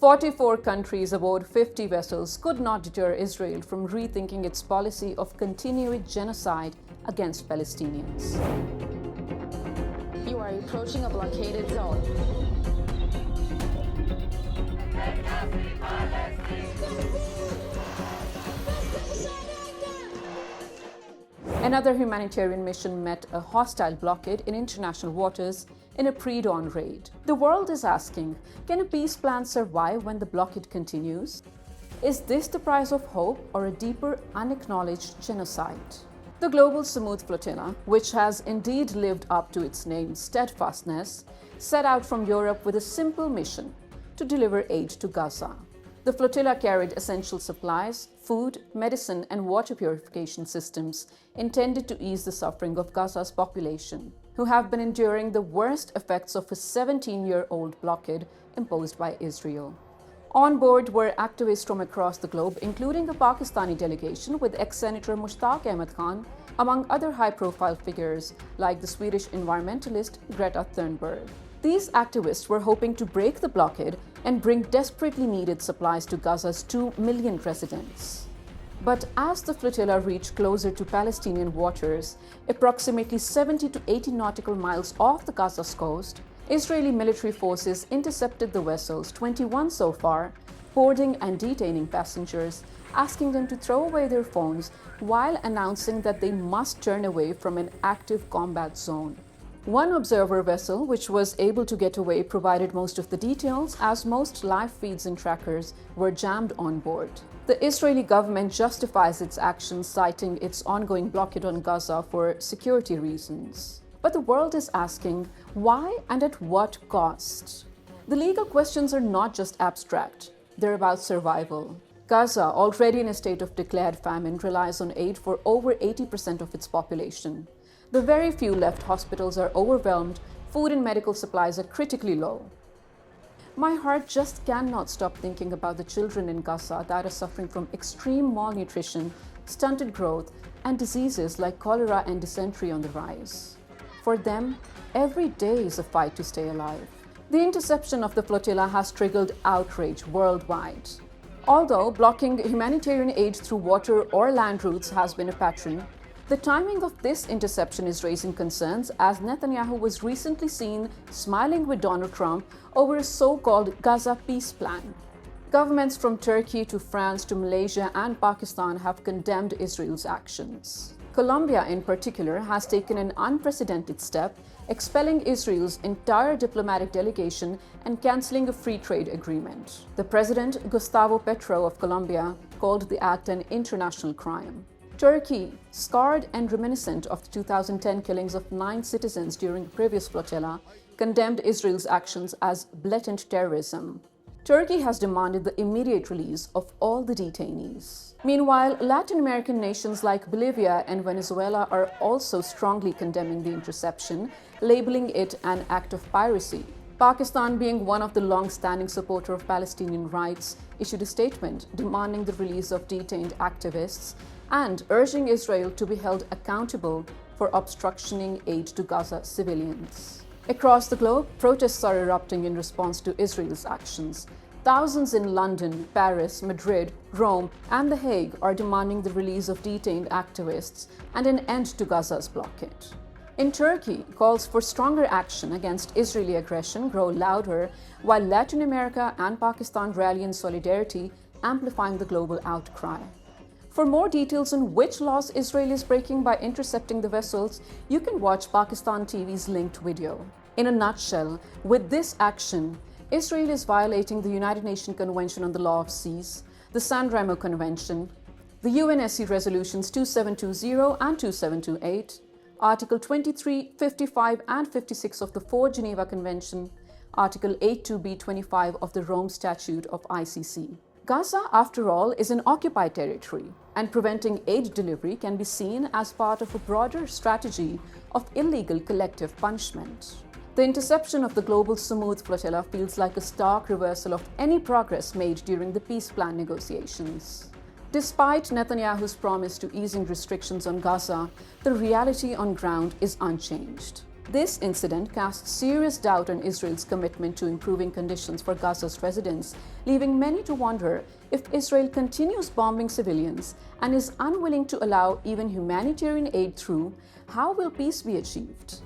44 countries aboard 50 vessels could not deter Israel from rethinking its policy of continued genocide against Palestinians. You are approaching a blockaded zone. Another humanitarian mission met a hostile blockade in international waters in a predawn raid. The world is asking, can a peace plan survive when the blockade continues? Is this the price of hope or a deeper, unacknowledged genocide? The Global Sumud Flotilla, which has indeed lived up to its name, steadfastness, set out from Europe with a simple mission: to deliver aid to Gaza. The flotilla carried essential supplies, food, medicine, and water purification systems intended to ease the suffering of Gaza's population, who have been enduring the worst effects of a 17-year-old blockade imposed by Israel. On board were activists from across the globe, including a Pakistani delegation with ex-Senator Mushtaq Ahmed Khan, among other high-profile figures like the Swedish environmentalist Greta Thunberg. These activists were hoping to break the blockade and bring desperately needed supplies to Gaza's 2 million residents. But as the flotilla reached closer to Palestinian waters, approximately 70 to 80 nautical miles off the Gaza's coast, Israeli military forces intercepted the vessels, 21 so far, boarding and detaining passengers, asking them to throw away their phones while announcing that they must turn away from an active combat zone. One observer vessel, which was able to get away, provided most of the details, as most live feeds and trackers were jammed on board. The Israeli government justifies its actions, citing its ongoing blockade on Gaza for security reasons. But the world is asking, why and at what cost? The legal questions are not just abstract, they're about survival. Gaza, already in a state of declared famine, relies on aid for over 80% of its population. The very few left hospitals are overwhelmed, food and medical supplies are critically low. My heart just cannot stop thinking about the children in Gaza that are suffering from extreme malnutrition, stunted growth, and diseases like cholera and dysentery on the rise. For them, every day is a fight to stay alive. The interception of the flotilla has triggered outrage worldwide. Although blocking humanitarian aid through water or land routes has been a pattern, the timing of this interception is raising concerns, as Netanyahu was recently seen smiling with Donald Trump over a so-called Gaza peace plan. Governments from Turkey to France to Malaysia and Pakistan have condemned Israel's actions. Colombia, in particular, has taken an unprecedented step, expelling Israel's entire diplomatic delegation and canceling a free trade agreement. The president, Gustavo Petro of Colombia, called the act an international crime. Turkey, scarred and reminiscent of the 2010 killings of 9 citizens during the previous flotilla, condemned Israel's actions as blatant terrorism. Turkey has demanded the immediate release of all the detainees. Meanwhile, Latin American nations like Bolivia and Venezuela are also strongly condemning the interception, labeling it an act of piracy. Pakistan, being one of the long-standing supporters of Palestinian rights, issued a statement demanding the release of detained activists and urging Israel to be held accountable for obstructing aid to Gaza civilians. Across the globe, protests are erupting in response to Israel's actions. Thousands in London, Paris, Madrid, Rome, and The Hague are demanding the release of detained activists and an end to Gaza's blockade. In Turkey, calls for stronger action against Israeli aggression grow louder, while Latin America and Pakistan rally in solidarity, amplifying the global outcry. For more details on which laws Israel is breaking by intercepting the vessels, you can watch Pakistan TV's linked video. In a nutshell, with this action, Israel is violating the United Nations Convention on the Law of Seas, the San Remo Convention, the UNSC Resolutions 2720 and 2728, Article 23, 55 and 56 of the Fourth Geneva Convention, Article 82b-25 of the Rome Statute of ICC. Gaza, after all, is an occupied territory, and preventing aid delivery can be seen as part of a broader strategy of illegal collective punishment. The interception of the Global Sumud Flotilla feels like a stark reversal of any progress made during the peace plan negotiations. Despite Netanyahu's promise to easing restrictions on Gaza, the reality on ground is unchanged. This incident casts serious doubt on Israel's commitment to improving conditions for Gaza's residents, leaving many to wonder if Israel continues bombing civilians and is unwilling to allow even humanitarian aid through, how will peace be achieved?